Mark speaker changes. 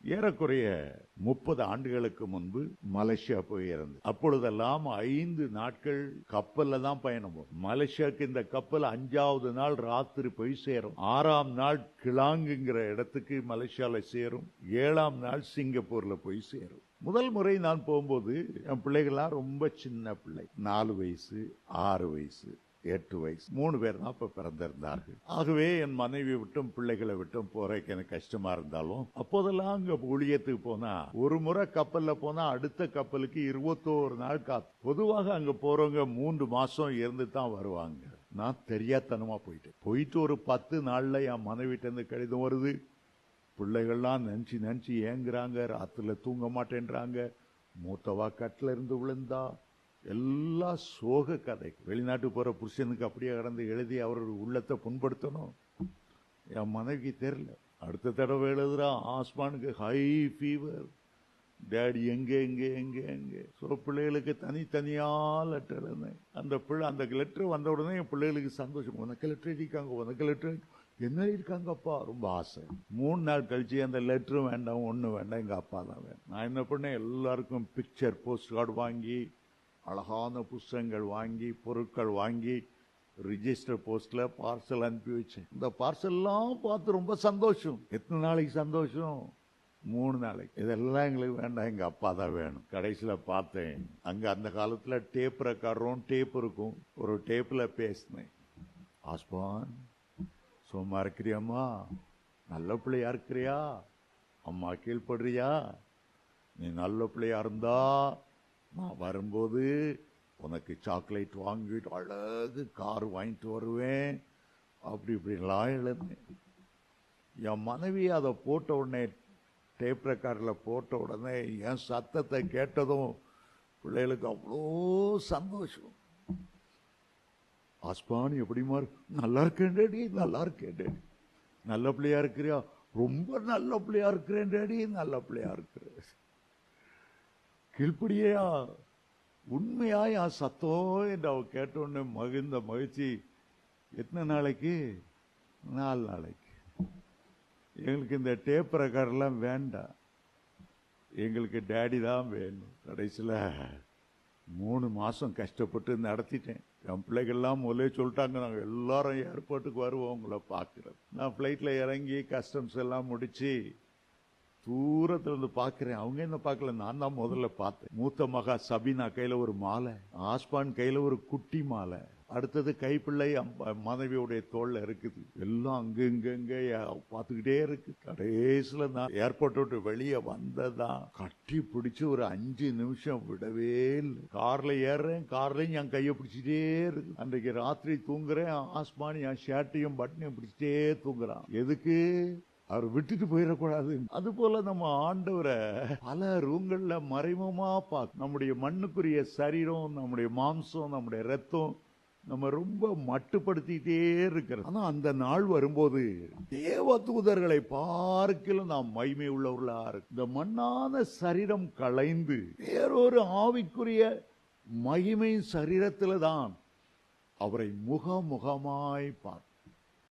Speaker 1: ஏறக்குறைய 30 ஆண்டுகளுக்கு முன்பு மலேசியா போய் இறந்து. அப்பொழுதெல்லாம் 5 நாட்கள் கப்பல்ல தான் பயணம். மலேசியாவுக்கு இந்த கப்பல் 5வது நாள் ராத்திரி போய் சேரும். 6ஆம் நாள் கிளாங்குங்கிற இடத்துக்கு மலேசியால சேரும். 7ஆம் நாள் சிங்கப்பூர்ல போய் சேரும். முதல் முறை நான் போகும்போது என் பிள்ளைகள்லாம் ரொம்ப சின்ன பிள்ளை, 4 வயசு, 6 வயசு, 8 வயசு, 3 பேர் தான் இப்ப பிறந்திருந்தார்கள். ஆகவே என் மனைவி விட்டும் பிள்ளைகளை விட்டும் போறதுக்கு எனக்கு கஷ்டமா இருந்தாலும் அப்போதெல்லாம் அங்க ஊழியத்துக்கு போனா ஒரு முறை கப்பல்ல போனா அடுத்த கப்பலுக்கு 21 நாள் காத்து. பொதுவாக அங்க போறவங்க 3 மாசம் இருந்து தான் வருவாங்க. நான் தெரியாதனமா போயிட்டு ஒரு 10 நாள்ல என் மனைவிட்ட இருந்து கடிதம் வருது. பிள்ளைகள்லாம் நினைச்சு ஏங்குறாங்க, ராத்திரில தூங்க மாட்டேன்றாங்க, மூத்தவா கட்டில இருந்து விழுந்தா, எல்லா சோக கதை. வெளிநாட்டு போற புருஷனுக்கு அப்படியே கடந்து எழுதி அவருடைய உள்ளத்தை புண்படுத்தணும். என் மனைவிக்கு தெரியல. அடுத்த தடவை எழுதுறா, ஆஸ்மானுக்கு ஹை ஃபீவர், டேடி எங்க. ஸோ பிள்ளைகளுக்கு தனித்தனியா லெட்டர் எழுதுனேன். அந்த லெட்டர் வந்த உடனே என் பிள்ளைகளுக்கு சந்தோஷம். உனக்கு லெட்டர் எழுதிக்காங்க, உனக்கு லெட்டர் என்ன இருக்காங்கப்பா, ரொம்ப ஆசை. 3 நாள் கழிச்சு அந்த லெட்டரும் வேண்டாம், ஒன்றும் வேண்டாம், எங்க அப்பா தான் வேணும். நான் என்ன பண்ணேன், எல்லாருக்கும் பிக்சர் போஸ்ட் கார்டு வாங்கி, அழகான புஸ்தகங்கள் வாங்கி, பொருட்கள் வாங்கி, ரிஜிஸ்டர் போஸ்ட்ல பார்சல் அனுப்பி வச்சேன். இந்த பார்சல்லாம் பார்த்து ரொம்ப சந்தோஷம். எத்தனை நாளைக்கு சந்தோஷம்? 3 நாளைக்கு. இதெல்லாம் எங்களுக்கு வேண்டாம், எங்க அப்பா தான் வேணும். கடைசியில பார்த்தேன், அங்க அந்த காலத்துல டேப் ரெக்கார்டரும் டேப் இருக்கும். ஒரு டேப்ல பேசினேன், ஆஸ்பான் சும்மா இருக்கிறியம்மா, நல்ல பிள்ளையா இருக்கிறியா, அம்மா கீழ்படுறியா, நீ நல்ல பிள்ளையா இருந்தா நான் வரும்போது உனக்கு சாக்லேட் வாங்கிட்டு அழகு கார் வாங்கிட்டு வருவேன், இப்படிலாம் எழுந்தேன். என் மனைவி அதை போட்ட உடனே, டேப் ரெக்கார்டில் போட்ட உடனே என் சத்தத்தை கேட்டதும் பிள்ளைகளுக்கு அவ்வளோ சந்தோஷம். ஆஸ்பான் எப்படிமா, நல்லா இருக்கேன் டேடி, நல்லா இருக்கேன் டேடி. நல்ல பிள்ளையா இருக்கிறியா, ரொம்ப நல்ல பிள்ளையா இருக்கிறேன் டேடி, நல்ல பிள்ளையா இருக்கிறேன். கீழ்படியா, உண்மையா என் சத்தம் என்று அவ கேட்டோன்னு மகிழ்ந்த மகிழ்ச்சி. எத்தனை நாளைக்கு? 4 நாளைக்கு. எங்களுக்கு இந்த டேப் ரெக்கார்டெல்லாம் வேண்டாம், எங்களுக்கு டேடி தான் வேணும். கடைசியில் 3 மாசம் கஷ்டப்பட்டு நடத்திட்டேன். என் பிள்ளைகள்லாம் முதலே சொல்லிட்டாங்க, நாங்கள் எல்லாரும் ஏர்போர்ட்டுக்கு வருவோம் உங்களை பார்க்குறது. நான் ஃப்ளைட்ல இறங்கி கஸ்டம்ஸ் எல்லாம் முடிச்சு தூரத்துல இருந்து பார்க்கிறேன். அவங்க என்ன பார்க்கல, நான் தான் முதல்ல பார்த்தேன். மூத்த மகா சபீனா கையில ஒரு மாலை, ஆஸ்பான் கையில ஒரு குட்டி மாலை, அடுத்தது கைப்பிள்ளை மனைவியுடைய தோல்ல இருக்குது. எல்லாம் அங்க இங்க பார்த்துக்கிட்டே இருக்கு. கடைசியில நான் ஏர்போர்ட் விட்டு வெளியே வந்ததான் கட்டி பிடிச்சு ஒரு 5 நிமிஷம் விடவே இல்லை. கார்ல ஏறுறேன், கார்லயும் என் கையை பிடிச்சிட்டே இருக்கு. அன்றைக்கு ராத்திரி தூங்குறேன், ஆஸ்பான் என் ஷர்ட்டையும் பட்டனையும் பிடிச்சிட்டே தூங்குறான். எதுக்கு? அவர் விட்டுட்டு போயிடக்கூடாது. அது போல நம்ம ஆண்டவரை பல ரூங்கள்ல மறைமுகமா பார்க்க, நம்முடைய மண்ணுக்குரிய சரீரம், நம்முடைய மாம்சம், நம்முடைய ரத்தம் நம்ம ரொம்ப மட்டுப்படுத்திட்டே இருக்கிறோம். ஆனா அந்த நாள் வரும்போது தேவ தூதர்களை பார்க்கலும் நாம் மகிமை உள்ளவர்களா இருக்கு. இந்த மண்ணான சரீரம் களைந்து வேறொரு ஆவிக்குரிய மகிமை சரீரத்துல தான் அவரை முகமுகமாய் பார்க்க.